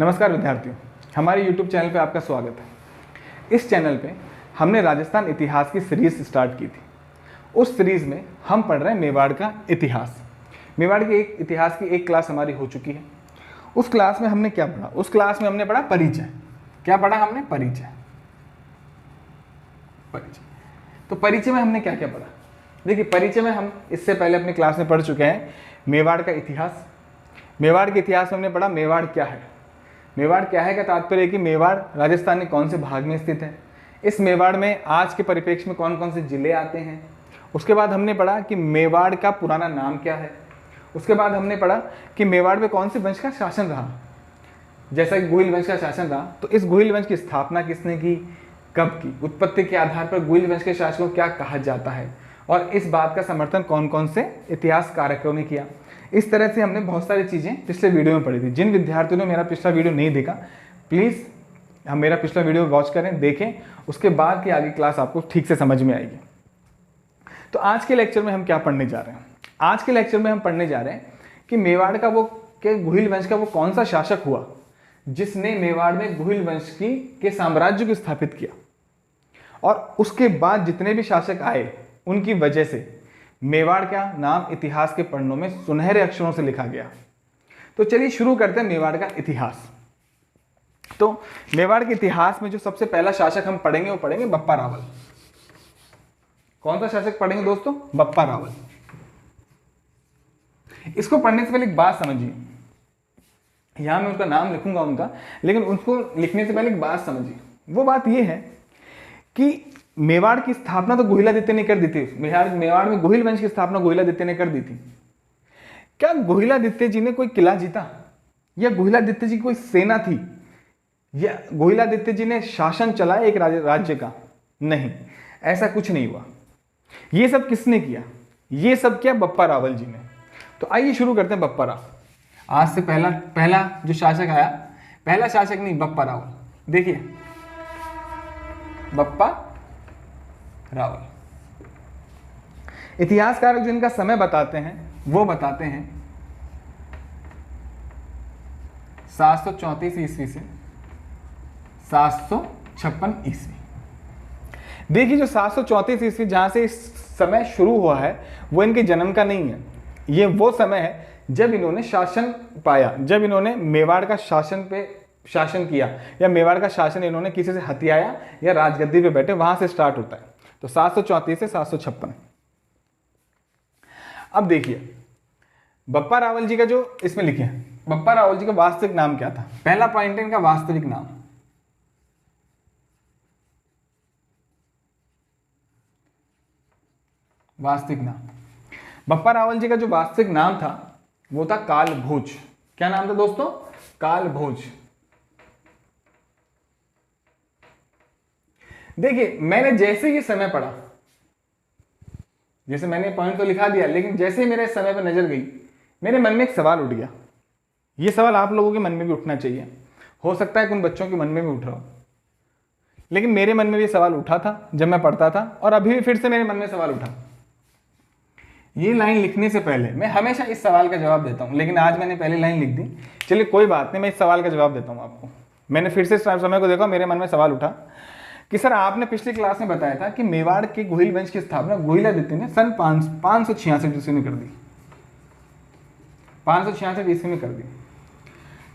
नमस्कार विद्यार्थियों, हमारे YouTube चैनल पे आपका स्वागत है। इस चैनल पे हमने राजस्थान इतिहास की सीरीज स्टार्ट की थी। उस सीरीज में हम पढ़ रहे हैं मेवाड़ का इतिहास। मेवाड़ के इतिहास की एक क्लास हमारी हो चुकी है। उस क्लास में हमने क्या पढ़ा? उस क्लास में हमने पढ़ा परिचय। क्या पढ़ा हमने? परिचय। तो परिचय में हमने क्या क्या पढ़ा? देखिए, परिचय में हम इससे पहले अपनी क्लास में पढ़ चुके हैं मेवाड़ का इतिहास। मेवाड़ के इतिहास में हमने पढ़ा मेवाड़ क्या है। मेवाड़ क्या है का तात्पर्य है कि मेवाड़ राजस्थान के कौन से भाग में स्थित है, इस मेवाड़ में आज के परिप्रेक्ष्य में कौन कौन से जिले आते हैं। उसके बाद हमने पढ़ा कि मेवाड़ का पुराना नाम क्या है। उसके बाद हमने पढ़ा कि मेवाड़ में कौन से वंश का शासन रहा। जैसा कि गुहिल वंश का शासन रहा, तो इस गुहिल वंश की स्थापना किसने की, कब की, उत्पत्ति के आधार पर गुहिल वंश के शासकों को क्या कहा जाता है, और इस बात का समर्थन कौन कौन से इतिहास कारकों ने किया। इस तरह से हमने बहुत सारी चीज़ें पिछले वीडियो में पढ़ी थी। जिन विद्यार्थियों ने मेरा पिछला वीडियो नहीं देखा, प्लीज़ हम मेरा पिछला वीडियो वॉच करें, देखें, उसके बाद की आगे क्लास आपको ठीक से समझ में आएगी। तो आज के लेक्चर में हम क्या पढ़ने जा रहे हैं? आज के लेक्चर में हम पढ़ने जा रहे हैं कि मेवाड़ का गुहिल वंश का वो कौन सा शासक हुआ जिसने मेवाड़ में गुहिल वंश के साम्राज्य को स्थापित किया, और उसके बाद जितने भी शासक आए उनकी वजह से मेवाड़ का नाम इतिहास के पन्नों में सुनहरे अक्षरों से लिखा गया। तो चलिए शुरू करते हैं मेवाड़ का इतिहास। तो मेवाड़ के इतिहास में जो सबसे पहला शासक हम पढ़ेंगे वो पढ़ेंगे बप्पा रावल। कौन सा शासक पढ़ेंगे दोस्तों? बप्पा रावल। इसको पढ़ने से पहले एक बात समझिए, यहां मैं उनका नाम लिखूंगा उनका, लेकिन उसको लिखने से पहले एक बात समझिए। वो बात ये है कि मेवाड़ की स्थापना तो गुहिलादित्य ने कर दी थी। मेवाड़ में गुहिल वंश की स्थापना गुहिलादित्य ने कर दी थी। क्या गुहिलादित्य जी ने कोई किला जीता, या गुहिलादित्य जी की कोई सेना थी, या गुहिलादित्य जी ने शासन चलाया एक राज्य का? नहीं, ऐसा कुछ नहीं हुआ। ये सब किसने किया? ये सब किया बप्पा रावल जी ने। तो आइए शुरू करते हैं बप्पा राव। आज से पहला जो शासक आया, पहला शासक नहीं, बप्पा रावल। देखिए, बप्पा रावल। इतिहासकार जो इनका समय बताते हैं वो बताते हैं 734 ईस्वी से 756 ईस्वी। देखिए, जो 734 ईस्वी जहां से इस समय शुरू हुआ है वो इनके जन्म का नहीं है। ये वो समय है जब इन्होंने शासन पाया, जब इन्होंने मेवाड़ का शासन किया, या मेवाड़ का शासन इन्होंने किसी से हथियाया या राजगद्दी पे बैठे, वहां से स्टार्ट होता है। तो 734 से 756। अब देखिए, बप्पा रावल जी का जो इसमें लिखे हैं, बप्पा रावल जी का वास्तविक नाम क्या था? पहला पॉइंट है इनका वास्तविक नाम। वास्तविक नाम बप्पा रावल जी का जो वास्तविक नाम था वो था कालभोज। क्या नाम था दोस्तों? कालभोज। देखिए, मैंने जैसे ये समय पढ़ा, जैसे मैंने पॉइंट तो लिखा दिया, लेकिन जैसे ही मेरे इस समय पर नजर गई, मेरे मन में एक सवाल उठ गया। ये सवाल आप लोगों के मन में भी उठना चाहिए। हो सकता है कि उन बच्चों के मन में भी उठ रहा हो, लेकिन मेरे मन में भी सवाल उठा था जब मैं पढ़ता था, और अभी भी फिर से मेरे मन में सवाल उठा। ये लाइन लिखने से पहले मैं हमेशा इस सवाल का जवाब देता हूं, लेकिन आज मैंने पहली लाइन लिख दी। चलिए कोई बात नहीं, मैं इस सवाल का जवाब देता हूं आपको। मैंने फिर से समय को देखा, मेरे मन में सवाल उठा कि सर, आपने पिछली क्लास में बताया था कि मेवाड़ के गुहिल वंश की स्थापना गुहिलादित्य ने सन 566 ईस्वी में कर दी। 566 ईस्वी में कर दी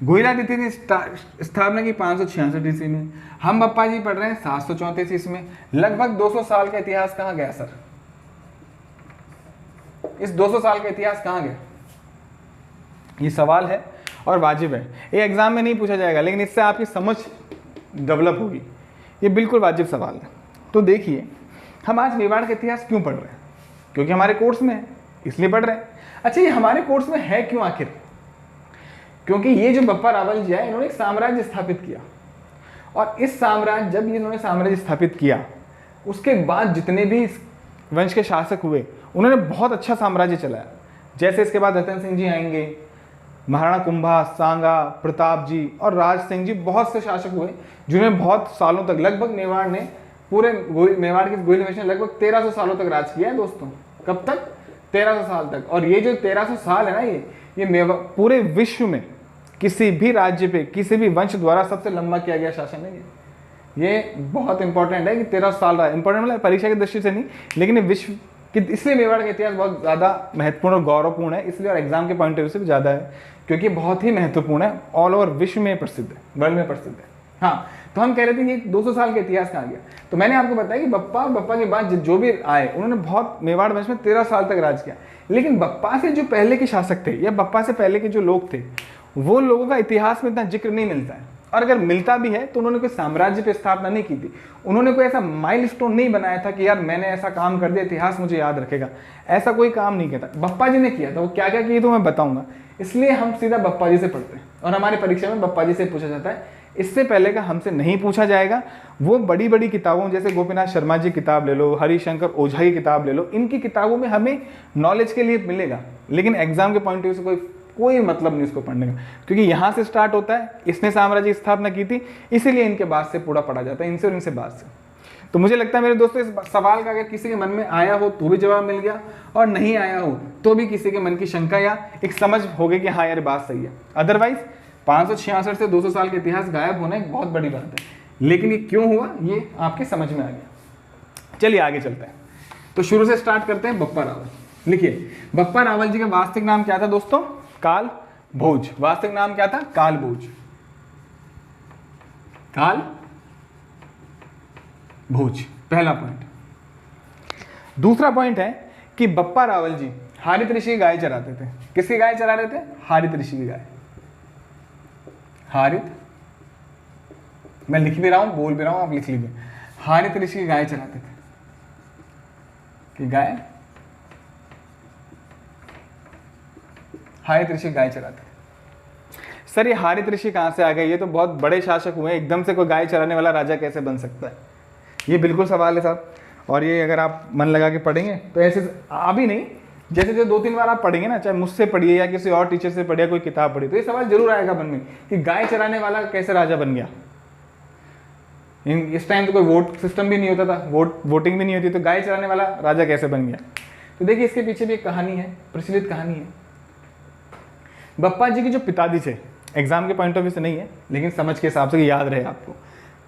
गुहिलादित्य ने स्थापना की 566 ईस्वी में। हम बप्पा जी पढ़ रहे हैं 734 ईस्वी में। लगभग 200 साल का इतिहास कहाँ गया सर? इस 200 साल का इतिहास कहाँ गया? ये सवाल है और वाजिब है। ये एग्जाम में नहीं पूछा जाएगा, लेकिन इससे आपकी समझ डेवलप होगी। ये बिल्कुल वाजिब सवाल है। तो देखिए, हम आज मेवाड़ का इतिहास क्यों पढ़ रहे हैं? क्योंकि हमारे कोर्स में है, इसलिए पढ़ रहे हैं। अच्छा, ये हमारे कोर्स में है क्यों आखिर? क्योंकि ये जो बप्पा रावल जी है, इन्होंने एक साम्राज्य स्थापित किया, और इस साम्राज्य, जब इन्होंने साम्राज्य स्थापित किया, उसके बाद जितने भी वंश के शासक हुए, उन्होंने बहुत अच्छा साम्राज्य चलाया। जैसे इसके बाद रतन सिंह जी आएंगे, महाराणा कुंभा, सांगा, प्रताप जी और राज सिंह जी, बहुत से शासक हुए जिन्होंने बहुत सालों तक, लगभग मेवाड़ ने, पूरे मेवाड़ के गुहिल वंश ने लगभग 1300 सालों तक राज किया है दोस्तों। कब तक? 1300 साल तक। और ये जो 1300 साल है ना, ये पूरे विश्व में किसी भी राज्य पे किसी भी वंश द्वारा सबसे लंबा किया गया शासन है ये बहुत इंपॉर्टेंट है कि 13 साल रहा। इंपॉर्टेंट मतलब परीक्षा की दृष्टि से नहीं, लेकिन ये विश्व कि इसलिए मेवाड़ का इतिहास बहुत ज़्यादा महत्वपूर्ण और गौरवपूर्ण है, इसलिए और एग्जाम के पॉइंट ऑफ व्यू से भी ज़्यादा है, क्योंकि बहुत ही महत्वपूर्ण है, ऑल ओवर विश्व में प्रसिद्ध है, वर्ल्ड में प्रसिद्ध है। हाँ, तो हम कह रहे थे कि 200 साल का इतिहास कहाँ गया, तो मैंने आपको बताया कि बप्पा के बाद जो भी आए उन्होंने बहुत मेवाड़ वंश में 13 साल तक राज किया, लेकिन बप्पा से जो पहले के शासक थे या बप्पा से पहले के जो लोग थे वो लोगों का इतिहास में इतना जिक्र नहीं मिलता है, और अगर मिलता भी है तो उन्होंने कोई साम्राज्य पे स्थापना नहीं की थी, उन्होंने कोई ऐसा माइलस्टोन नहीं बनाया था कि यार मैंने ऐसा काम कर दिया इतिहास मुझे याद रखेगा, ऐसा कोई काम नहीं किया था। बप्पा जी ने किया था, वो क्या क्या किए तो मैं बताऊंगा, इसलिए हम सीधा बप्पा जी से पढ़ते हैं और हमारी परीक्षा में बप्पा जी से पूछा जाता है, इससे पहले का हमसे नहीं पूछा जाएगा। वो बड़ी बड़ी किताबों जैसे गोपीनाथ शर्मा जी किताब ले लो, हरिशंकर ओझा की किताब ले लो, इनकी किताबों में हमें नॉलेज के लिए मिलेगा, लेकिन एग्जाम के पॉइंट ऑफ व्यू से कोई मतलब नहीं उसको पढ़ने का, क्योंकि यहाँ से स्टार्ट होता है, इसने साम्राज्य की स्थापना की थी, इसीलिए इनके बाद से पूरा पढ़ा जाता है, इनसे और इनसे बाद से। तो मुझे लगता है मेरे दोस्तों इस सवाल का अगर किसी के मन में आया हो तो भी जवाब मिल गया, और नहीं आया हो तो भी किसी के मन की शंका या एक समझ हो गई कि हाँ यार बात सही है। अदरवाइज 566 से 200 साल का इतिहास गायब होना एक बहुत बड़ी बात है, लेकिन ये क्यों हुआ ये आपके समझ में आ गया। चलिए आगे चलते हैं, तो शुरू से स्टार्ट करते हैं। बप्पा रावल, लिखिए बप्पा रावल जी का वास्तविक नाम क्या था दोस्तों? काल भोज। वास्तविक नाम क्या था? काल भोज। काल भोज, पहला पॉइंट। दूसरा पॉइंट है कि बप्पा रावल जी हारित ऋषि की गाय चराते थे। किसकी गाय चरा रहे थे? हारित ऋषि की गाय। हारित, मैं लिख भी रहा हूं, बोल भी रहा हूं, आप लिख लीजिए। हारित ऋषि की गाय चराते थे, कि गाय हारित ऋषि गाय चराते थे। सर ये हारित ऋषि कहां से आ गए? ये तो बहुत बड़े शासक हुए, एकदम से कोई गाय चराने वाला राजा कैसे बन सकता है? ये बिल्कुल सवाल है साहब, और ये अगर आप मन लगा के पढ़ेंगे तो ऐसे अभी नहीं, जैसे जो 2-3 बार आप पढ़ेंगे ना, चाहे मुझसे पढ़िए या किसी और टीचर से पढ़िए, कोई किताब पढ़िए, तो ये सवाल जरूर आएगा मन में कि गाय चराने वाला कैसे राजा बन गया। इस टाइम तो कोई वोट सिस्टम भी नहीं होता था, वोटिंग भी नहीं होती, तो गाय चराने वाला राजा कैसे बन गया? तो देखिए इसके पीछे भी एक कहानी है, प्रचलित कहानी है। बप्पा जी के जो पिताजी थे, एग्जाम के पॉइंट ऑफ व्यू से नहीं है लेकिन समझ के हिसाब से याद रहे आपको,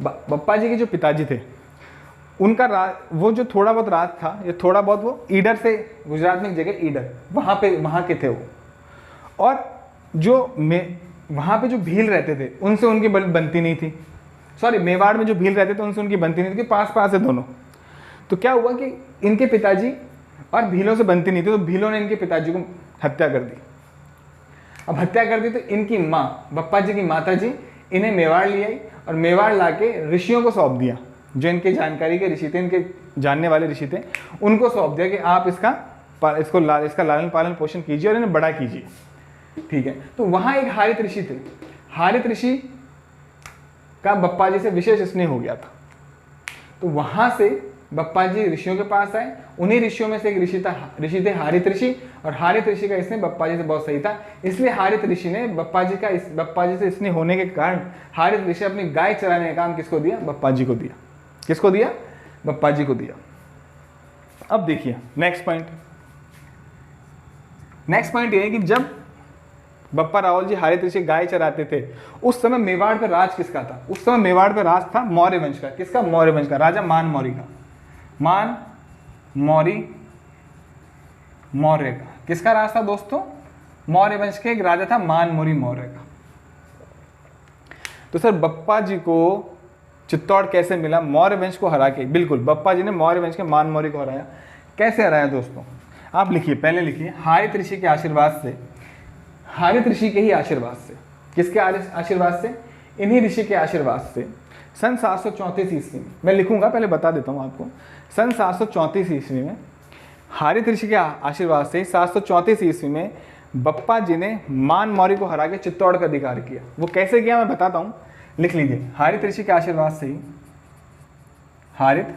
बप्पा जी के जो पिताजी थे उनका वो जो थोड़ा बहुत राज था, या थोड़ा बहुत, वो ईडर से, गुजरात में एक जगह ईडर, वहाँ के थे वो, और जो वहाँ पे जो भील रहते थे उनसे उनकी बनती नहीं थी। सॉरी, मेवाड़ में जो भील रहते थे उनसे उनकी बनती नहीं थी, पास पास है दोनों। तो क्या हुआ कि इनके पिताजी और भीलों से बनती नहीं थी, तो भीलों ने इनके पिताजी को हत्या कर दी। अब हत्या कर दी तो इनकी माँ, बप्पा जी की माता जी, इन्हें मेवाड़ ले आई और मेवाड़ लाके ऋषियों को सौंप दिया, जो इनके जानकारी के ऋषि थे, इनके जानने वाले ऋषि थे, उनको सौंप दिया कि आप इसका लालन पालन पोषण कीजिए और इन्हें बड़ा कीजिए। ठीक है, तो वहाँ एक हारित ऋषि थे, हारित ऋषि का बप्पा जी से विशेष स्नेह हो गया था, तो वहाँ से बप्पा जी ऋषियों के पास आए। उन्हीं ऋषियों में से एक ऋषि थे हारित ऋषि, और हारित ऋषि का स्नेह बप्पा जी से बहुत सही था, इसलिए हारित ऋषि ने बप्पा जी से स्नेह होने के कारण हारित ऋषि अपनी गाय चराने का काम किसको दिया? बप्पा जी को दिया। किसको दिया? बप्पा जी को दिया। अब देखिए नेक्स्ट पॉइंट। नेक्स्ट पॉइंट ये है कि जब बप्पा रावल जी हारित ऋषि गाय चराते थे, उस समय मेवाड़ पर राज किसका था? उस समय मेवाड़ पर राज था मौर्य वंश का। किसका? मौर्य वंश का, राजा मान मौर्य का। मान मौर्य का किसका राज था दोस्तों? मौर्य वंश के एक राजा था मान मौर्य का। तो सर बप्पा जी को चित्तौड़ कैसे मिला? मौर्य वंश को हरा के। बिल्कुल, बप्पा जी ने मौर्य वंश के मान मौर्य को हराया। कैसे हराया दोस्तों? आप लिखिए, पहले लिखिए, हारित ऋषि के आशीर्वाद से, हारित ऋषि के ही आशीर्वाद से। किसके आशीर्वाद से? इन्हीं ऋषि के आशीर्वाद से सन 734 ईस्वी में, मैं लिखूंगा पहले बता देता हूं आपको, सन 734 ईस्वी में हारित ऋषि के आशीर्वाद से 734 ईस्वी में बप्पा जी ने मान मौर्य को हरा के चित्तौड़ का अधिकार किया। वो कैसे किया मैं बताता हूं, लिख लीजिए। हारित ऋषि के आशीर्वाद से ही, हारित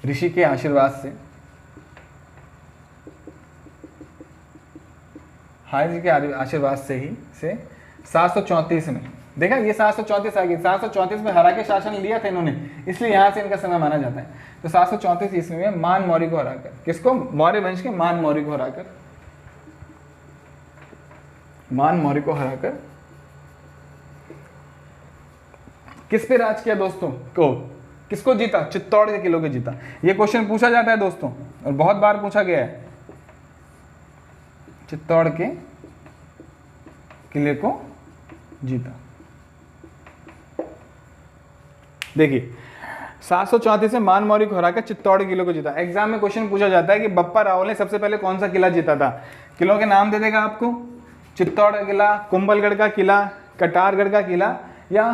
ऋषि के आशीर्वाद से, हारित ऋषि के आशीर्वाद से ही से 734 में, देखा ये 734 आ गई, 734 में हरा के शासन लिया था इन्होंने, इसलिए यहां से इनका समय माना जाता है। तो 734 ईस्वी में मान मौर्य को हराकर, किसको? मौर्य वंश के मान मौर्य को हराकर मान मौर्य को हराकर किस पे राज किया दोस्तों? किसको जीता? चित्तौड़ के किले को जीता। ये क्वेश्चन पूछा जाता है दोस्तों और बहुत बार पूछा गया है। चित्तौड़ के किले को जीता। देखिए 734 में मान मौर्य को हराकर चित्तौड़ के किले को जीता। एग्जाम में क्वेश्चन पूछा जाता है कि बप्पा रावल ने सबसे पहले कौन सा किला जीता था? किलों के नाम दे देगा आपको, चित्तौड़ का किला, कुंभलगढ़ का किला, कटारगढ़ का किला या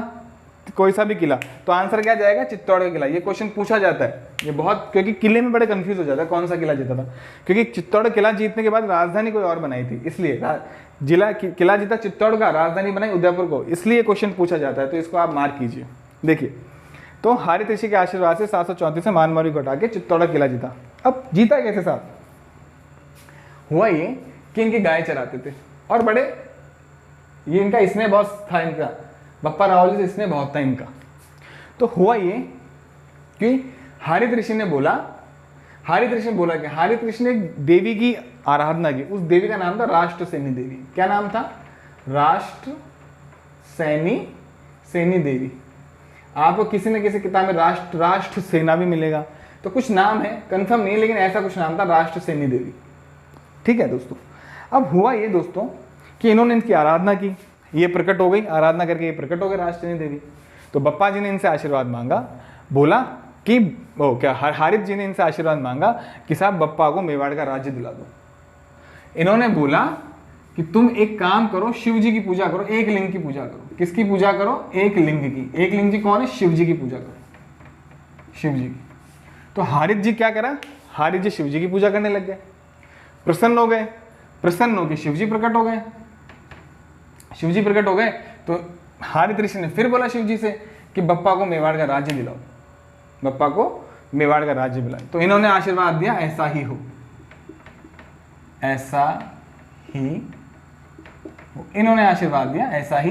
कोई सा भी किला। तो आंसर क्या जाएगा? चित्तौड़ का किला। ये क्वेश्चन पूछा जाता है, ये बहुत, क्योंकि किले में बड़े कंफ्यूज हो जाता है कौन सा किला जीता था, क्योंकि चित्तौड़ किला जीतने के बाद राजधानी कोई और बनाई थी, इसलिए जिला किला जीता चित्तौड़ का, राजधानी बनाई उदयपुर को, इसलिए क्वेश्चन पूछा जाता है। तो इसको आप मार्क कीजिए। देखिए तो हारित ऋषि के आशीर्वाद से 734 से मान मौर्य को हटा के चित्तौड़ का किला जीता। अब जीता कैसे साहब? हुआ ये कि इनकी गाय चराते थे और बड़े ये इनका स्नेह बहुत था, इनका बप्पा रावल से स्नेह बहुत था इनका। तो हुआ ये कि हारित ऋषि ने बोला कि हारित ऋषि ने एक देवी की आराधना की। उस देवी का नाम था राष्ट्रसेनी देवी। क्या नाम था? राष्ट्रसेनी देवी। आपको किसी न किसी किताब में राष्ट्र सेना भी मिलेगा। तो कुछ नाम है, कंफर्म नहीं है, लेकिन ऐसा कुछ नाम था, राष्ट्रसेनी देवी। ठीक है दोस्तों। अब हुआ ये दोस्तों कि इन्होंने इनकी आराधना की, ये प्रकट हो गई, आराधना करके ये प्रकट हो गए राष्ट्रसेनी देवी। तो बप्पा जी ने इनसे आशीर्वाद मांगा, बोला कि हारित जी ने इनसे आशीर्वाद मांगा कि साहब बप्पा को मेवाड़ का राज्य दिला दो। इन्होंने बोला कि तुम एक काम करो, शिव जी की पूजा करो, एक लिंग की पूजा करो। किसकी पूजा करो? एक लिंग की। एक लिंग जी कौन है? शिव जी की पूजा करो, शिव जी की। तो हारित जी क्या करा? हारित जी शिव जी की पूजा करने लग गए, प्रसन्न हो गए। प्रसन्न होकर शिव जी प्रकट हो गए। शिव जी प्रकट हो गए तो हारित ऋषि ने फिर बोला शिव जी से कि बप्पा को मेवाड़ का राज्य दिलाओ, बप्पा को मेवाड़ का राज्य दिलाओ। तो इन्होंने आशीर्वाद दिया, ऐसा ही हो, ऐसा ही हो। इन्होंने आशीर्वाद दिया, ऐसा ही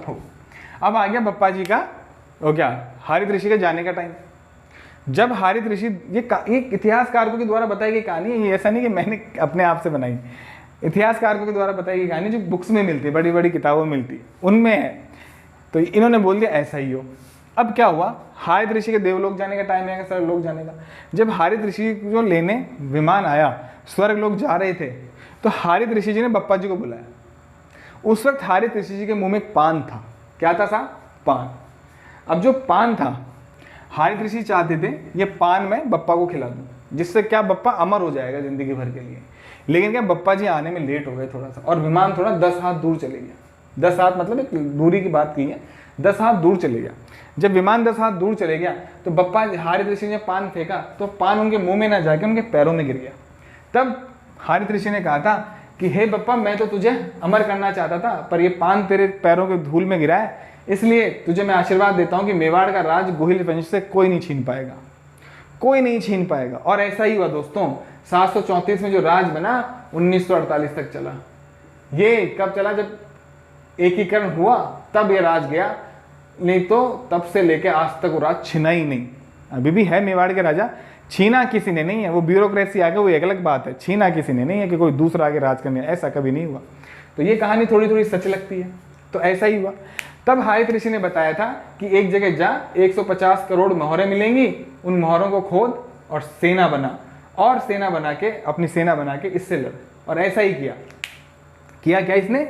हो। अब आ गया बप्पा जी का वो क्या, हारित ऋषि के जाने का टाइम। जब हारित ऋषि, ये इतिहासकारों के द्वारा बताई गई कहानी है, ये ऐसा नहीं कि मैंने अपने आप से बनाई, इतिहासकारों के द्वारा बताई गई कहानी जो बुक्स में मिलती है, बड़ी बड़ी किताबों में मिलती है, उनमें है। तो इन्होंने बोल दिया ऐसा ही हो। अब क्या हुआ? हारित ऋषि के देवलोक जाने का टाइम आएगा, स्वर्ग लोक जाने का। जब हारित ऋषि को लेने विमान आया, स्वर्ग लोक जा रहे थे, तो हारित ऋषि जी ने बप्पा जी को बुलाया। उस वक्त हारित ऋषि जी के मुंह में एक पान था। क्या था साहब? पान। अब जो पान था, हारित ऋषि चाहते थे ये पान मैं बप्पा को खिला दूं, जिससे क्या बप्पा अमर हो जाएगा जिंदगी भर के लिए। लेकिन क्या, बप्पा जी आने में लेट हो गए थोड़ा सा, और विमान थोड़ा 10 हाथ दूर चले गया। 10 हाथ मतलब एक दूरी की बात की है, 10 हाथ दूर चले गया। जब विमान 10 हाथ दूर चले गया तो बप्पा हारित ऋषि ने पान फेंका तो पान उनके मुंह में ना जाके उनके पैरों में गिर गया। तब हारित ऋषि ने कहा था कि हे बप्पा, मैं तो तुझे अमर करना चाहता था, पर ये पान तेरे पैरों के धूल में गिरा है, इसलिए तुझे मैं आशीर्वाद देता हूँ कि मेवाड़ का राज गोहिल वंश से कोई नहीं छीन पाएगा, कोई नहीं छीन पाएगा। और ऐसा ही हुआ दोस्तों। 734 में जो राज बना 1948 तक चला। ये कब चला? जब एकीकरण हुआ तब ये राज गया, नहीं तो तब से लेके आज तक वो राज छीना ही नहीं। अभी भी है मेवाड़ के राजा, छीना किसी ने नहीं है। वो ब्यूरोक्रेसी आ गई, वो एक अलग बात है, छीना किसी ने नहीं है कि कोई दूसरा आगे राज करने, ऐसा कभी नहीं हुआ। तो ये कहानी थोड़ी थोड़ी सच लगती है। तो ऐसा ही हुआ। तब हारित ऋषि ने बताया था कि एक जगह जा, 150 करोड़ मोहरें मिलेंगी, उन मोहरों को खोद और सेना बना, और सेना बना के, अपनी सेना बना के इससे लड़। और ऐसा ही किया क्या इसने?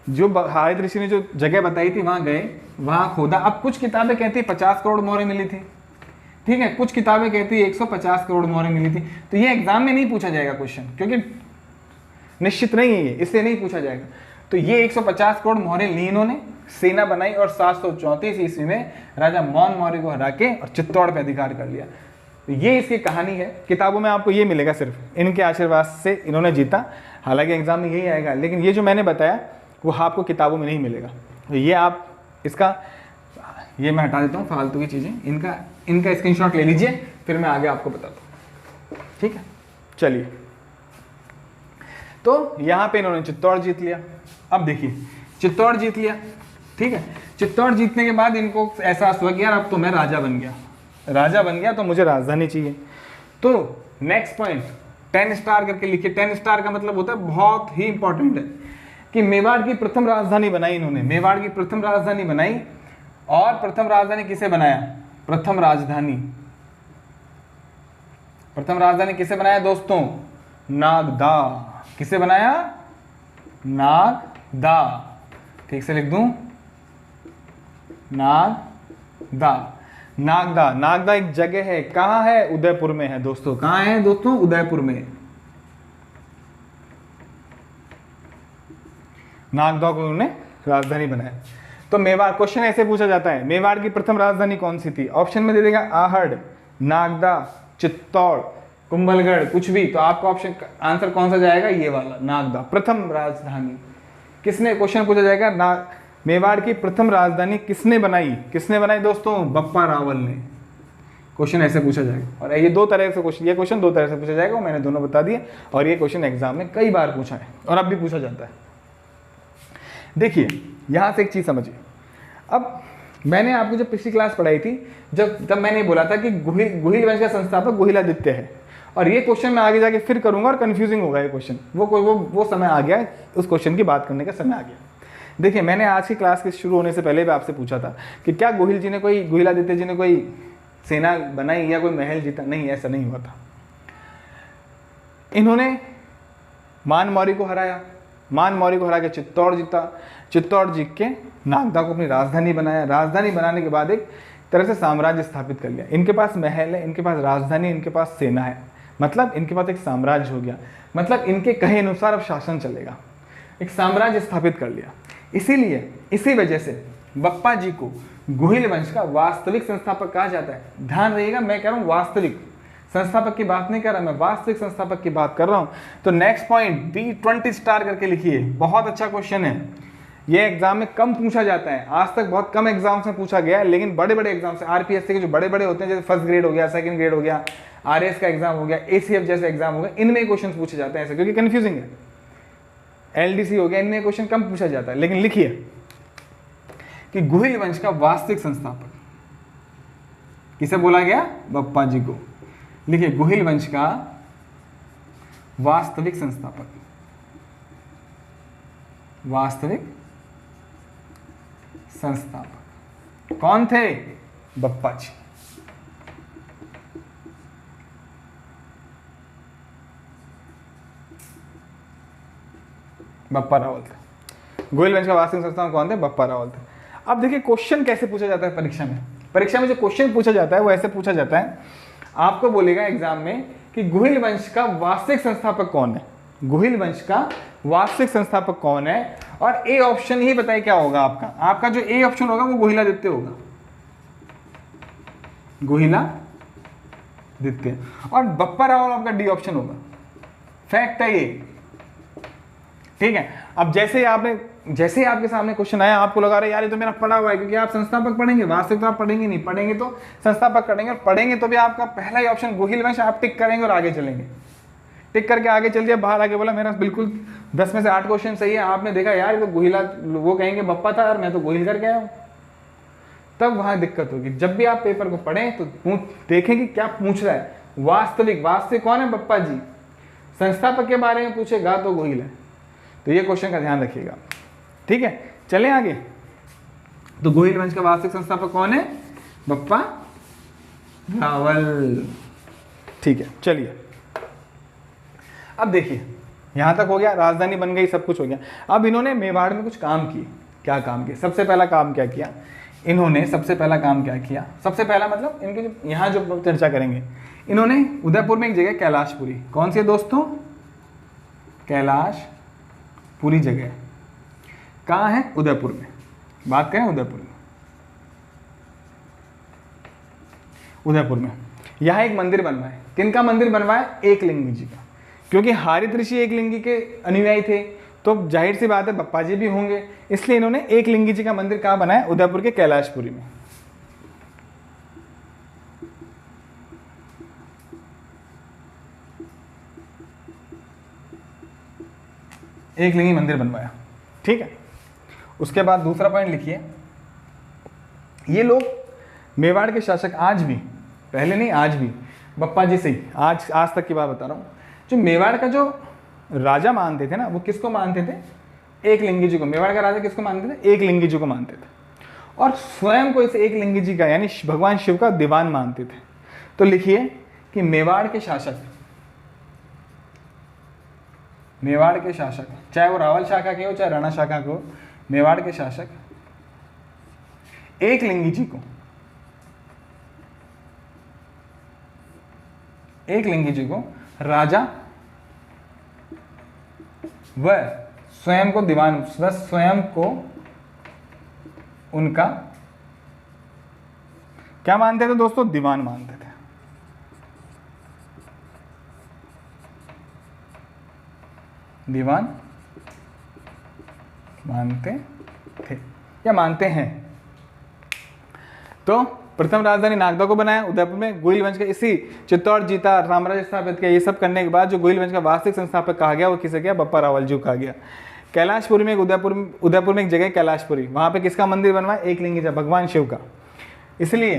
जो हारित ऋषि ने जो जगह बताई थी वहां गए, वहां खोदा। अब कुछ किताबें कहती 50 करोड़ मोहरें मिली थी, ठीक है, कुछ किताबें कहती 150 करोड़ मोहरें मिली थी। तो ये एग्जाम में नहीं पूछा जाएगा क्वेश्चन, क्योंकि निश्चित नहीं है ये, इसलिए नहीं पूछा जाएगा। तो ये 150 करोड़ मोहरें ली इन्होंने, सेना बनाई, और 734 ईस्वी में राजा मान मौर्य को हरा के और चित्तौड़ पे अधिकार कर लिया। तो ये इसकी कहानी है। किताबों में आपको ये मिलेगा, सिर्फ इनके आशीर्वाद से इन्होंने जीता। हालांकि एग्जाम में यही आएगा, लेकिन ये जो मैंने बताया वो आपको किताबों में नहीं मिलेगा। तो ये आप इसका, ये मैं हटा देता हूँ फालतू की चीज़ें, इनका स्क्रीनशॉट ले लीजिए, फिर मैं आगे आपको बताता हूँ। ठीक है, चलिए। तो यहाँ पे इन्होंने चित्तौड़ जीत लिया। अब देखिए, चित्तौड़ जीत लिया, ठीक है। चित्तौड़ जीतने के बाद इनको एहसास हुआ कि यार अब तो मैं राजा बन गया, तो मुझे राजधानी चाहिए। तो नेक्स्ट पॉइंट 10 स्टार करके लिखिए। 10 स्टार का मतलब होता है बहुत ही इंपॉर्टेंट है। कि मेवाड़ की प्रथम राजधानी बनाई इन्होंने, मेवाड़ की प्रथम राजधानी बनाई। और प्रथम राजधानी किसे बनाया? प्रथम राजधानी किसे बनाया दोस्तों? नागदा। किसे बनाया? नागदा। ठीक से लिख दूं, नागदा। नागदा एक जगह है, कहां है? उदयपुर में है दोस्तों। कहां है दोस्तों? उदयपुर में। नागदा को उन्होंने राजधानी बनाया। तो मेवाड़, क्वेश्चन ऐसे पूछा जाता है, मेवाड़ की प्रथम राजधानी कौन सी थी? ऑप्शन में दे देगा आहड़, नागदा, चित्तौड़, कुंभलगढ़, कुछ भी। तो आपका ऑप्शन आंसर कौन सा जाएगा? ये वाला, नागदा प्रथम राजधानी। किसने, क्वेश्चन पूछा जाएगा मेवाड़ की प्रथम राजधानी किसने बनाई? किसने बनाई दोस्तों? बप्पा रावल ने। क्वेश्चन ऐसे पूछा जाएगा। और ये दो तरह से क्वेश्चन, ये क्वेश्चन दो तरह से पूछा जाएगा, मैंने दोनों बता दिए। और ये क्वेश्चन एग्जाम में कई बार पूछा है और अब भी पूछा जाता है। देखिए यहां से एक चीज समझिए। अब मैंने आपको जब पिछली क्लास पढ़ाई थी, तब मैंने बोला था कि गुहिल वंश का संस्थापक गुहिलादित्य है। और ये क्वेश्चन मैं आगे जाके फिर करूंगा और कंफ्यूजिंग होगा ये क्वेश्चन। वो समय आ गया, उस क्वेश्चन की बात करने का समय आ गया। देखिए मैंने आज की क्लास के शुरू होने से पहले भी आपसे पूछा था कि क्या गुहिलादित्य जी ने कोई सेना बनाई या कोई महल जीता? नहीं, ऐसा नहीं हुआ था। इन्होंने मान मौर्य को हराया, मान मौर्य को हरा के चित्तौड़ जीता, चित्तौड़ जीत के नागदा को अपनी राजधानी बनाया। राजधानी बनाने के बाद एक तरह से साम्राज्य स्थापित कर लिया। इनके पास महल है, इनके पास राजधानी, इनके पास सेना है, मतलब इनके पास एक साम्राज्य हो गया। मतलब इनके कहे अनुसार अब शासन चलेगा, एक साम्राज्य स्थापित कर लिया। इसीलिए इसी वजह से बप्पा जी को गुहिल वंश का वास्तविक संस्थापक कहा जाता है। ध्यान रहिएगा, मैं कह रहा हूं वास्तविक संस्थापक की बात नहीं कर रहा, मैं वास्तविक संस्थापक की बात कर रहा हूं। तो नेक्स्ट पॉइंट B20 स्टार करके लिखिए, बहुत अच्छा क्वेश्चन है। ये एग्जाम में कम पूछा जाता है, आज तक बहुत कम एग्जाम्स में पूछा गया है, लेकिन बड़े बड़े एग्जाम से, RPSC के जो बड़े बड़े होते हैं, जैसे फर्स्ट ग्रेड हो गया, सेकंड ग्रेड हो गया, RS का एग्जाम हो गया, ACF जैसे एग्जाम हो गया, इनमें क्वेश्चन पूछे जाते हैं ऐसे, क्योंकि कंफ्यूजिंग है। LDC हो गया, इनमें क्वेश्चन कम पूछा जाता है। लेकिन लिखिए कि गुहिल वंश का वास्तविक संस्थापक किसे बोला गया? बप्पा जी को। लिखिए गुहिल वंश का वास्तविक संस्थापक, वास्तविक संस्थापक कौन थे? बप्पा जी। बप्पा रावल थे। गुहिल वंश का वास्तविक संस्थापक कौन थे? बप्पा रावल थे। अब देखिए क्वेश्चन कैसे पूछा जाता है परीक्षा में। परीक्षा में जो क्वेश्चन पूछा जाता है वो ऐसे पूछा जाता है, आपको बोलेगा एग्जाम में कि गुहिल वंश का वास्तविक संस्थापक कौन है? गुहिल वंश का वास्तविक संस्थापक कौन है? और ए ऑप्शन ही बताइए क्या होगा आपका। आपका जो ए ऑप्शन होगा वो गुहिलादित्य होगा, गुहिलादित्य। और बप्पा रावल आपका डी ऑप्शन होगा। फैक्ट है ये, ठीक है। अब जैसे ही आपके सामने क्वेश्चन आया, आपको लगा रहा है यार ये तो मेरा पढ़ा हुआ है, क्योंकि आप संस्थापक पढ़ेंगे, वास्तविक तो आप पढ़ेंगे नहीं, पढ़ेंगे तो संस्थापक पढ़ेंगे, और पढ़ेंगे तो भी आपका पहला ही ऑप्शन गुहिल वंश, आप टिक करेंगे और आगे चलेंगे। टिक करके आगे चल दिया, बाहर आके बोला मेरा बिल्कुल 10 में से 8 क्वेश्चन सही है, आपने देखा यार ये तो गुहिला, वो कहेंगे बप्पा था और मैं तो गुहिल करके आया हूँ, तब वहां दिक्कत होगी। जब भी आप पेपर को पढ़ें तो देखें कि क्या पूछ रहा है। वास्तविक कौन है? बप्पा जी। संस्थापक के बारे में पूछेगा तो गुहिल है। तो ये क्वेश्चन का ध्यान रखिएगा, ठीक है। चलें आगे। तो गुहिल वंश का वास्तविक संस्थापक कौन है? बप्पा रावल, ठीक है। चलिए अब देखिए, यहां तक हो गया, राजधानी बन गई, सब कुछ हो गया। अब इन्होंने मेवाड़ में कुछ काम किए। क्या काम किए? सबसे पहला काम क्या किया इन्होंने? सबसे पहला काम क्या किया? सबसे पहला मतलब इनके जो यहाँ जो चर्चा करेंगे, इन्होंने उदयपुर में एक जगह कैलाशपुरी, कौन सी है दोस्तों? कैलाशपुरी जगह कहाँ है? उदयपुर में। बात करें उदयपुर में यहाँ एक मंदिर बनवाए। किनका मंदिर बनवाया? एकलिंगी जी का। क्योंकि हारित ऋषि एकलिंगी के अनुयायी थे, तो जाहिर सी बात है बप्पा जी भी होंगे, इसलिए इन्होंने एकलिंगी जी का मंदिर कहाँ बनाया? उदयपुर के कैलाशपुरी में। एकलिंगी मंदिर बनवाया, ठीक है। उसके बाद दूसरा पॉइंट लिखिए, ये लोग मेवाड़ के शासक आज भी, पहले नहीं आज भी, बप्पा जी से ही, आज तक की बात बता रहा हूँ, जो मेवाड़ का जो राजा मानते थे ना, वो किसको मानते थे? एक लिंगी जी को, मेवाड़ का राजा किसको मानते थे? एक लिंगी जी को मानते थे, और स्वयं को इस एक लिंगी जी का यानी भगवान शिव का दीवान मानते थे। तो लिखिए कि मेवाड़ के शासक, मेवाड़ के शासक, चाहे वो रावल शाखा के हो चाहे राणा शाखा के हो, मेवाड़ के शासक एक लिंगी जी को, एक लिंगी जी को राजा व स्वयं को दीवान, स्वयं को उनका क्या मानते थे दोस्तों? दीवान मानते थे। दीवान मानते थे या मानते हैं। तो प्रथम राजधानी नागदा को बनाया उदयपुर में, गोहिल वंश का इसी चित्तौड़ जीता, साम्राज्य स्थापित किया। ये सब करने के बाद जो गोहिल वंश का वास्तविक संस्थापक कहा गया वो किसे गया? बप्पा रावल जी को कहा गया। कैलाशपुरी में, उदयपुर में एक जगह कैलाशपुरी, वहां पे किसका मंदिर बनवाया? एक लिंगी जी, भगवान शिव का। इसलिए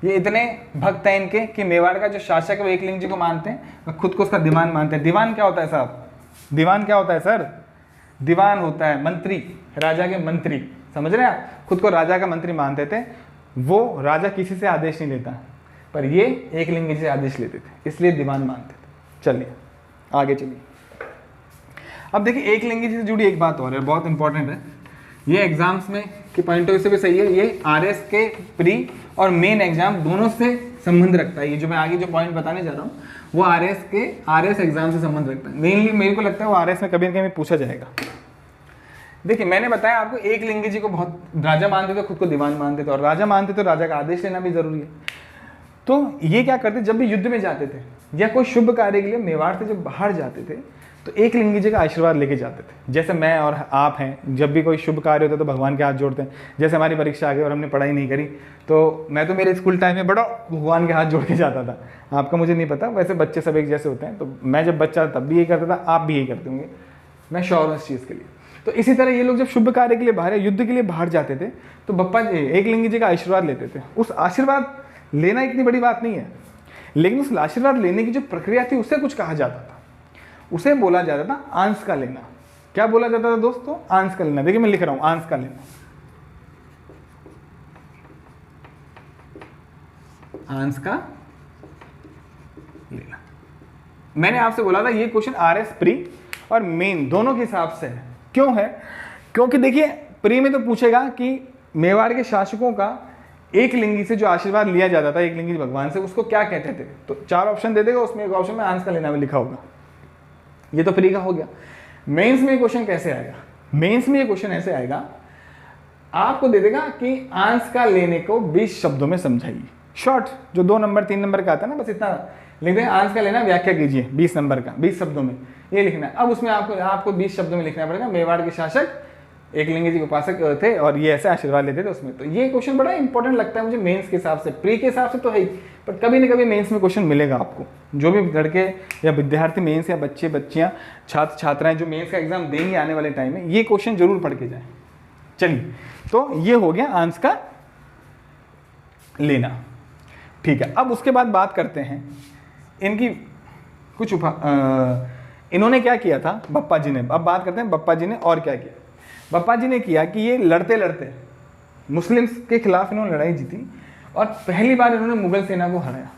ये इतने भक्त हैं इनके कि मेवाड़ का जो शासक है वो एक लिंग जी को मानते हैं, वो खुद को उसका दीवान मानते हैं। दीवान क्या होता है साहब? दीवान क्या होता है सर? दीवान होता है मंत्री, राजा के मंत्री, समझ रहे हैं आप? खुद को राजा का मंत्री मानते थे। वो राजा किसी से आदेश नहीं लेता, पर ये एक लिंग जी से आदेश लेते थे, इसलिए दीवान मानते थे। चलिए आगे चलिए। अब देखिए एक लिंगी जी से जुड़ी एक बात और है, बहुत इंपॉर्टेंट है, ये एग्जाम्स में के पॉइंट ऑफ व्यू से भी सही है। ये आरएस के प्री और मेन एग्जाम दोनों से संबंध रखता है। ये जो मैं आगे जो पॉइंट बताने जा रहा हूँ वो आरएस एग्जाम से संबंध रखता है। मेनली मेरे को लगता है वो आरएस में कभी न कभी पूछा जाएगा। देखिए मैंने बताया आपको एक लिंगी जी को बहुत राजा मानते थे, खुद को दीवान मानते थे, और राजा मानते तो राजा का आदेश लेना भी जरूरी है। तो ये क्या करते, जब भी युद्ध में जाते थे या कोई शुभ कार्य के लिए मेवाड़ से जब बाहर जाते थे तो एक लिंगी जी का आशीर्वाद लेके जाते थे। जैसे मैं और आप हैं, जब भी कोई शुभ कार्य होता है तो भगवान के हाथ जोड़ते हैं। जैसे हमारी परीक्षा आ गई और हमने पढ़ाई नहीं करी तो मैं तो मेरे स्कूल टाइम में बड़ा भगवान के हाथ जोड़ के जाता था। आपका मुझे नहीं पता, वैसे बच्चे सब एक जैसे होते हैं। तो मैं जब बच्चा तब भी यही करता था, आप भी यही करते होंगे, मैं श्योर हूँ इस चीज़ के लिए। तो इसी तरह ये लोग जब शुभ कार्य के लिए बाहर, युद्ध के लिए बाहर जाते थे तो बप्पा जी एक लिंगी जी का आशीर्वाद लेते थे। उस आशीर्वाद लेना इतनी बड़ी बात नहीं है, लेकिन उस आशीर्वाद लेने की जो प्रक्रिया थी उसे कुछ कहा जाता था, उसे बोला जाता था आंस का लेना। क्या बोला जाता था दोस्तों? आंस का लेना। देखिए मैं लिख रहा हूं आंस का लेना, आंस का लेना। मैंने आपसे बोला था ये क्वेश्चन आरएस प्री और मेन दोनों के हिसाब से है। क्यों है? क्योंकि देखिए प्री में तो पूछेगा कि मेवाड़ के शासकों का एक लिंगी से जो आशीर्वाद लिया जाता था, एक लिंगी भगवान से, उसको क्या कहते थे। तो 4 ऑप्शन दे देगा, उसमें एक ऑप्शन में आंस का लेना में लिखा होगा। ये तो प्री का हो गया। मेंस में ये क्वेश्चन कैसे आएगा? मेंस में ये क्वेश्चन ऐसे आएगा, आपको दे देगा कि आंस का लेने को 20 शब्दों में समझाइए। शॉर्ट जो 2 नंबर 3 नंबर का आता है ना, बस इतना लिख देंगे, आंस का लेना व्याख्या कीजिए 20 नंबर का, 20 शब्दों में ये लिखना है। अब उसमें आपको 20 शब्दों में लिखना पड़ेगा मेवाड़ के शासक एक लिंगी जी उपासक थे और ये ऐसे आशीर्वाद लेते थे उसमें। तो ये क्वेश्चन बड़ा इंपॉर्टेंट लगता है मुझे मेंस के हिसाब से। प्री के हिसाब से तो है ही, पर कभी ना कभी मेंस में क्वेश्चन मिलेगा आपको। जो भी लड़के या विद्यार्थी मेंस या बच्चे बच्चियां छात्र छात्राएं जो मेंस का एग्जाम देंगे आने वाले टाइम में, ये क्वेश्चन जरूर पढ़ के जाए। चलिए तो ये हो गया आंस का लेना, ठीक है। अब उसके बाद बात करते हैं इनकी कुछ इन्होंने क्या किया था बप्पा जी ने। अब बात करते हैं बप्पा जी ने और क्या किया। बप्पा जी ने किया कि ये लड़ते लड़ते मुस्लिम्स के खिलाफ इन्होंने लड़ाई जीती और पहली बार इन्होंने मुगल सेना को हराया।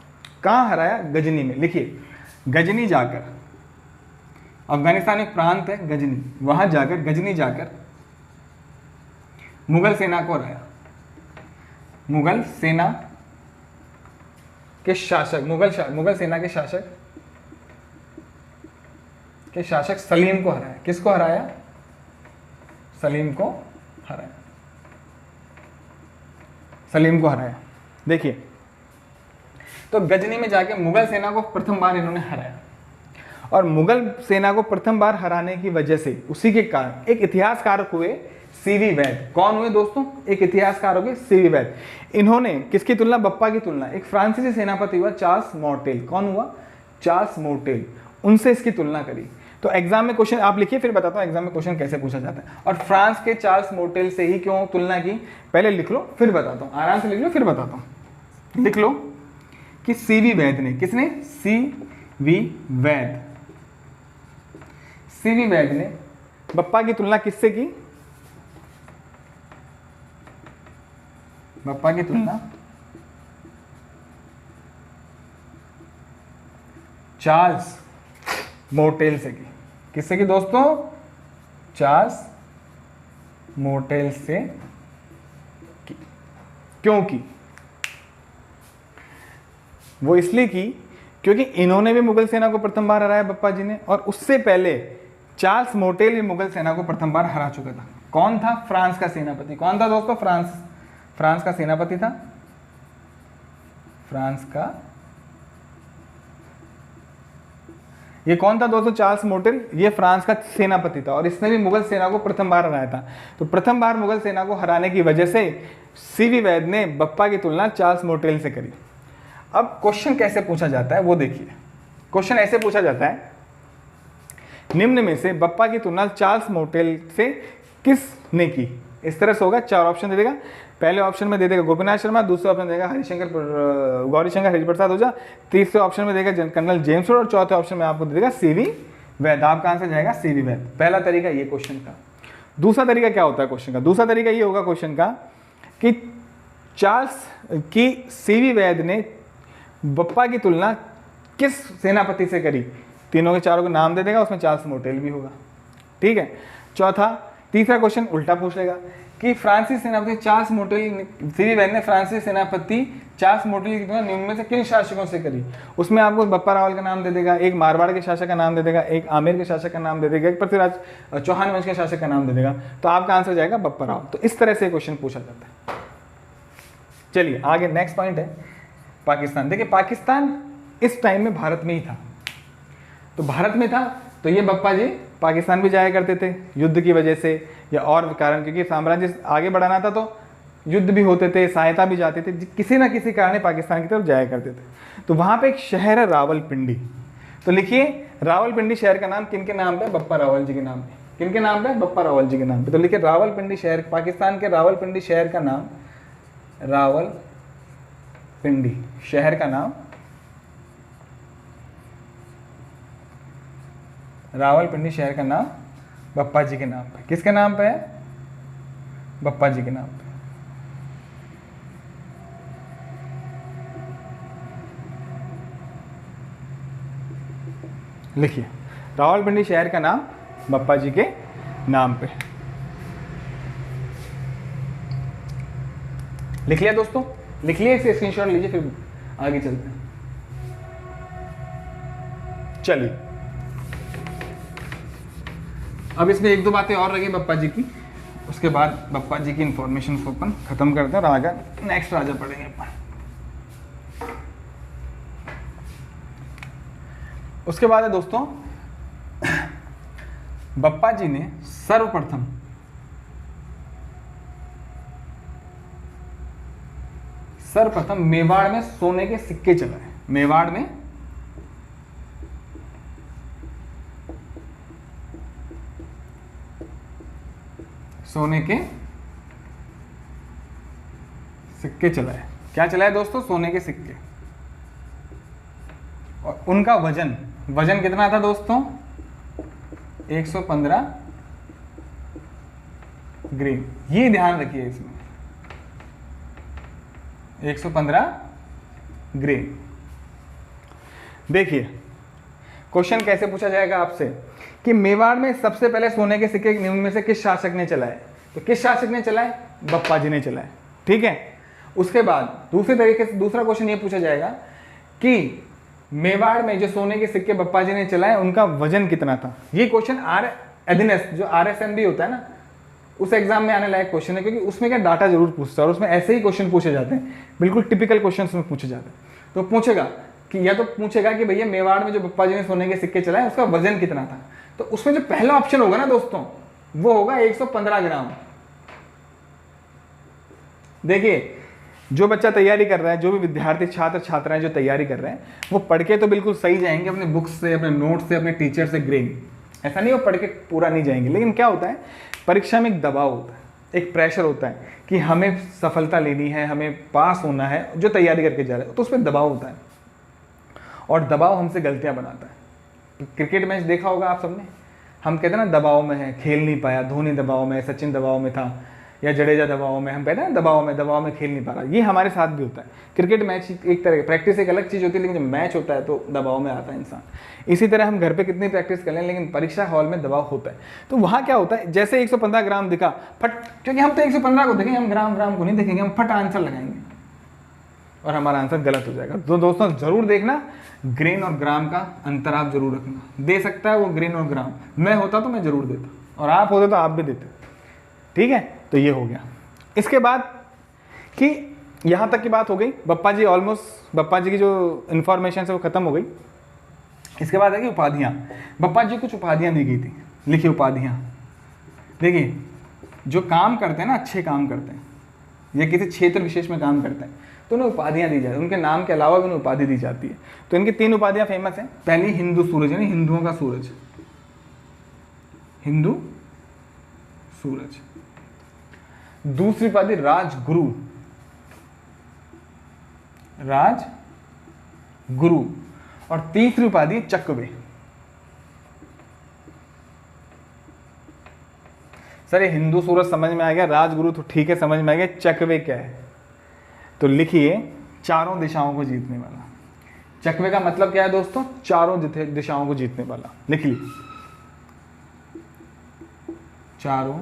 कहाँ हराया? गजनी में। लिखिए गजनी जाकर, अफगानिस्तान एक प्रांत है गजनी, वहां जाकर गजनी जाकर मुगल सेना को हराया। मुगल सेना के शासक, मुगल सेना के शासक सलीम को हराया। किसको हराया? सलीम को हराया। सलीम को हराया। देखिए तो गजनी में जाके मुगल सेना को प्रथम बार इन्होंने हराया, और मुगल सेना को प्रथम बार हराने की वजह से उसी के कारण एक इतिहासकार हुए सीवी वैद। कौन हुए दोस्तों? एक इतिहासकार हो गए सीवी वैद। इन्होंने किसकी तुलना? बप्पा की तुलना एक फ्रांसीसी सेनापति हुआ चार्ल्स मॉर्टेल। कौन हुआ? चार्ल्स मॉर्टेल। उनसे इसकी तुलना करी। तो एग्जाम में क्वेश्चन आप लिखिए, फिर बताता हूं एग्जाम में क्वेश्चन कैसे पूछा जाता है। और फ्रांस के चार्ल्स मॉर्टेल से ही क्यों तुलना की, पहले लिख लो फिर बताता हूं। आराम से लिख लो फिर बताता हूं। लिख लो कि सीवी वैद ने, किसने? सीवी वैद। सीवी वैद ने बप्पा की तुलना किससे की? बप्पा की तुलना चार्ल्स मोटेल से की। किससे की दोस्तों? चार्ल्स मोटेल से की। क्यों की? वो इसलिए की क्योंकि इन्होंने भी मुगल सेना को प्रथम बार हराया बप्पा जी ने, और उससे पहले चार्ल्स मोटेल भी मुगल सेना को प्रथम बार हरा चुका था। कौन था? फ्रांस का सेनापति। कौन था दोस्तों? फ्रांस का सेनापति था। फ्रांस का, ये कौन था दोस्तों? Charles motel. ये फ्रांस का सेनापति था और इसने भी मुगल सेना को प्रथम बार हराया था। तो प्रथम बार मुगल सेना को हराने की वजह से सीवी वैद ने बप्पा की तुलना चार्ल्स मोटेल से करी। अब क्वेश्चन कैसे पूछा जाता है वो देखिए। क्वेश्चन ऐसे पूछा जाता है, निम्न में से बप्पा की तुलना चार्ल्स मोटेल से किसने की? इस तरह से होगा, 4 ऑप्शन दे देगा। पहले ऑप्शन में दे देगा गोपीनाथ शर्मा, दूसरे ऑप्शन देगा गौरीशंकर हरिप्रसाद ओझा, तीसरे ऑप्शन में देगा कर्नल जेम्स रोड, और चौथे ऑप्शन में आपको दे देगा सीवी वैद। आपका आंसर जाएगा सीवी वैद। पहला तरीका ये क्वेश्चन का। दूसरा तरीका क्या होता है क्वेश्चन का? दूसरा तरीका ये होगा क्वेश्चन का कि चार्ल्स की सीवी वैद ने बप्पा की तुलना किस सेनापति से करी? तीनों के चारों के नाम दे देगा, उसमें चार्ल्स मोटेल भी होगा। ठीक है। तीसरा क्वेश्चन उल्टा पूछ लेगा कि फ्रांसीसी सेनापति चार्ल्स मोटेल, सीवी वैद ने फ्रांसीसी सेनापति चार्ल्स मोटेल की तुलना निम्न में से किन शासकों से करी? उसमें आपको बप्पा रावल का नाम दे देगा, एक मारवाड़ के शासक का नाम दे देगा, एक आमेर के शासक का नाम दे देगा, एक पृथ्वीराज चौहान वंश के शासक का नाम दे देगा। तो आपका आंसर जाएगा बप्पा रावल। तो इस तरह से क्वेश्चन पूछा जाता है। चलिए आगे नेक्स्ट पॉइंट है पाकिस्तान। देखिए पाकिस्तान इस टाइम में भारत में ही था। तो भारत में था तो ये बप्पा जी पाकिस्तान भी जाया करते थे युद्ध की वजह से या और कारण, क्योंकि साम्राज्य आगे बढ़ाना था तो युद्ध भी होते थे, सहायता भी जाते थे, किसी ना किसी कारण पाकिस्तान की तरफ जाया करते थे। तो वहाँ पे एक शहर है रावलपिंडी। तो लिखिए रावलपिंडी शहर का नाम किनके नाम पे? बप्पा रावल जी के नाम पे। किनके नाम पे? बप्पा रावल जी के नाम पे। तो लिखिए रावलपिंडी शहर, पाकिस्तान के रावलपिंडी शहर का नाम, रावलपिंडी शहर का नाम, रावलपिंडी शहर का नाम बप्पा जी के नाम पे। किसके नाम पे है? बप्पा जी के नाम पे। लिखिए रावलपिंडी शहर का नाम बप्पा जी के नाम पे। लिख लिया दोस्तों? लिख लिया, इसे स्क्रीनशॉट लीजिए, फिर आगे चलते हैं। चलिए अब इसमें 1-2 बातें और रही बप्पा जी की, उसके बाद बप्पा जी की इंफॉर्मेशन को अपन खत्म करते हैं और आगे नेक्स्ट राजा पढ़ेंगे अपन। उसके बाद है दोस्तों बप्पा जी ने सर्वप्रथम मेवाड़ में सोने के सिक्के चलाए। मेवाड़ में सोने के सिक्के चलाए। क्या चलाए दोस्तों? सोने के सिक्के। और उनका वजन कितना था दोस्तों? 115 ग्राम। ये ध्यान रखिए, इसमें 115 ग्राम। देखिए क्वेश्चन कैसे पूछा जाएगा आपसे कि मेवाड़ में सबसे पहले सोने के सिक्के निम्न में से किस शासक ने चलाए? तो किस शासक ने चलाए? बप्पा जी ने चलाए। ठीक है। उसके बाद दूसरे तरीके से दूसरा क्वेश्चन ये पूछा जाएगा कि मेवाड़ में जो सोने के सिक्के बप्पा जी ने चलाए उनका वजन कितना था? ये क्वेश्चन जो RSMB होता है ना, उस एग्जाम में आने लायक क्वेश्चन है, क्योंकि उसमें क्या डाटा जरूर पूछता है और उसमें ऐसे ही क्वेश्चन पूछे जाते हैं, बिल्कुल टिपिकल क्वेश्चन उसमें पूछे जाते हैं। तो पूछेगा कि या तो पूछेगा कि भैया मेवाड़ में जो बप्पा जी ने सोने के सिक्के चलाए उसका वजन कितना था? तो उसमें जो पहला ऑप्शन होगा ना दोस्तों, वो होगा 115 ग्राम। देखिए जो बच्चा तैयारी कर रहा है, जो भी विद्यार्थी छात्र छात्राएं जो तैयारी कर रहे हैं, वो पढ़ के तो बिल्कुल सही जाएंगे अपने बुक्स से, अपने नोट्स से, अपने टीचर से ग्रेड। ऐसा नहीं वो पढ़ के पूरा नहीं जाएंगे, लेकिन क्या होता है परीक्षा में एक दबाव होता है, एक प्रेशर होता है कि हमें सफलता लेनी है, हमें पास होना है, जो तैयारी करके जा रहे हैं, तो उस पर दबाव होता है और दबाव हमसे गलतियां बनाता है। क्रिकेट मैच देखा होगा आप सबने, हम कहते हैं ना दबाव में है, खेल नहीं पाया, धोनी दबाव में, सचिन दबाव में था, या जडेजा दबाव में, हम कहते हैं ना दबाव में खेल नहीं पा रहा। ये हमारे साथ भी होता है। क्रिकेट मैच एक तरह प्रैक्टिस एक अलग चीज़ होती है, लेकिन जब मैच होता है तो दबाव में आता है इंसान। इसी तरह हम घर पे कितनी प्रैक्टिस कर लें, लेकिन परीक्षा हॉल में दबाव होता है। तो वहाँ क्या होता है, जैसे 115 ग्राम दिखा फट, क्योंकि हम तो 115 को देखेंगे, हम ग्राम को नहीं देखेंगे, हम फट आंसर लगाएंगे और हमारा आंसर गलत हो जाएगा। तो दोस्तों जरूर देखना, ग्रेन और ग्राम का अंतर आप जरूर रखना। दे सकता है वो ग्रेन और ग्राम, मैं होता तो मैं जरूर देता, और आप होते तो आप भी देते। ठीक है, तो ये हो गया। इसके बाद कि यहाँ तक की बात हो गई, बप्पा जी ऑलमोस्ट, बप्पा जी की जो इन्फॉर्मेशन है वो खत्म हो गई। इसके बाद है कि उपाधियाँ, बप्पा जी कुछ उपाधियाँ दी गई थी, लिखिए उपाधियाँ। देखिए जो काम करते हैं ना, अच्छे काम करते हैं या किसी क्षेत्र विशेष में काम करते हैं, तो उन्हें उपाधियाँ दी जाती है। उनके नाम के अलावा भी उन्हें उपाधि दी जाती है। तो इनकी 3 उपाधियाँ फेमस हैं। पहली हिंदू सूरज, यानी हिंदुओं का सूरज, हिंदू सूरज। दूसरी उपाधि राजगुरु, राजगुरु। और तीसरी उपाधि चकवे। सर ये हिंदू सूरज समझ में आ गया, राजगुरु तो ठीक है समझ में आ गया, चकवे क्या है? तो लिखिए चारों दिशाओं को जीतने वाला। चकवे का मतलब क्या है दोस्तों? चारों दिशाओं को जीतने वाला। लिख लीजिए, चारों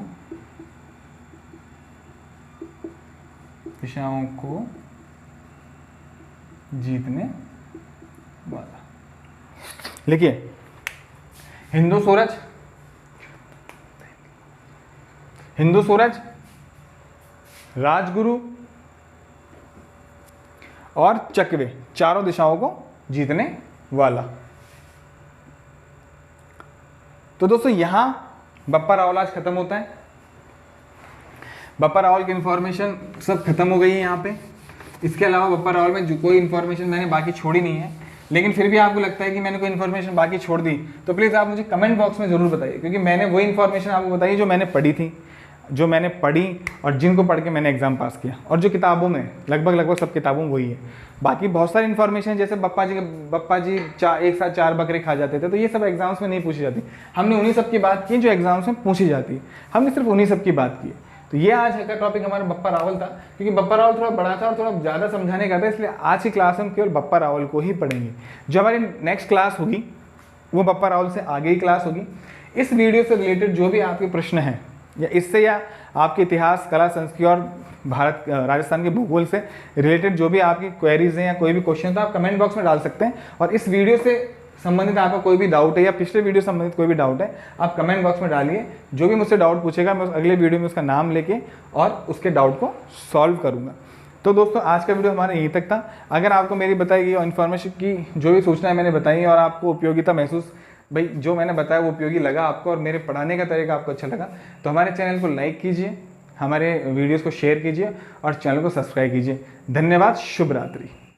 दिशाओं को जीतने वाला। लिखिए हिंदू सूरज, हिंदू सूरज, राजगुरु और चकवे, चारों दिशाओं को जीतने वाला। तो दोस्तों यहां बप्पा रावल आज खत्म होता है। बप्पा रावल की इंफॉर्मेशन सब खत्म हो गई है यहाँ पे। इसके अलावा बप्पा रावल में जो कोई इन्फॉर्मेशन मैंने बाकी छोड़ी नहीं है, लेकिन फिर भी आपको लगता है कि मैंने कोई इन्फॉर्मेशन बाकी छोड़ दी, तो प्लीज़ आप मुझे कमेंट बॉक्स में ज़रूर बताइए, क्योंकि मैंने वही इन्फॉर्मेशन आपको बताई जो मैंने पढ़ी थी, जो मैंने पढ़ी और जिनको पढ़ के मैंने एग्जाम पास किया, और जो किताबों में लगभग सब किताबों में वही है। बाकी बहुत सारी इन्फॉर्मेशन, जैसे बप्पा जी एक साथ 4 बकरे खा जाते थे, तो ये सब एग्जाम्स में नहीं पूछी जाती। हमने उन्हीं सब की बात की जो एग्जाम्स में पूछी जाती है, हमने सिर्फ उन्हीं सब की बात की। तो ये आज का टॉपिक हमारा बप्पा रावल था, क्योंकि बप्पा रावल थोड़ा बड़ा था और थोड़ा ज़्यादा समझाने का था, इसलिए आज की क्लास में हम केवल बप्पा रावल को ही पढ़ेंगे। जो हमारी नेक्स्ट क्लास होगी वो बप्पा रावल से आगे ही क्लास होगी। इस वीडियो से रिलेटेड जो भी आपके प्रश्न हैं, या इससे या आपके इतिहास, कला, संस्कृति और भारत राजस्थान के भूगोल से रिलेटेड जो भी आपकी क्वेरीज हैं या कोई भी क्वेश्चन तो आप कमेंट बॉक्स में डाल सकते हैं। और इस वीडियो से संबंधित आपका कोई भी डाउट है या पिछले वीडियो से संबंधित कोई भी डाउट है, आप कमेंट बॉक्स में डालिए। जो भी मुझसे डाउट पूछेगा मैं अगले वीडियो में उसका नाम लेके और उसके डाउट को सॉल्व करूँगा। तो दोस्तों आज का वीडियो हमारा यहीं तक था। अगर आपको मेरी बताई गई इन्फॉर्मेशन की जो भी सूचनाएं मैंने बताई और आपको उपयोगिता महसूस, भाई जो मैंने बताया वो उपयोगी लगा आपको और मेरे पढ़ाने का तरीका आपको अच्छा लगा, तो हमारे चैनल को लाइक कीजिए, हमारे वीडियोस को शेयर कीजिए और चैनल को सब्सक्राइब कीजिए। धन्यवाद, शुभ रात्रि।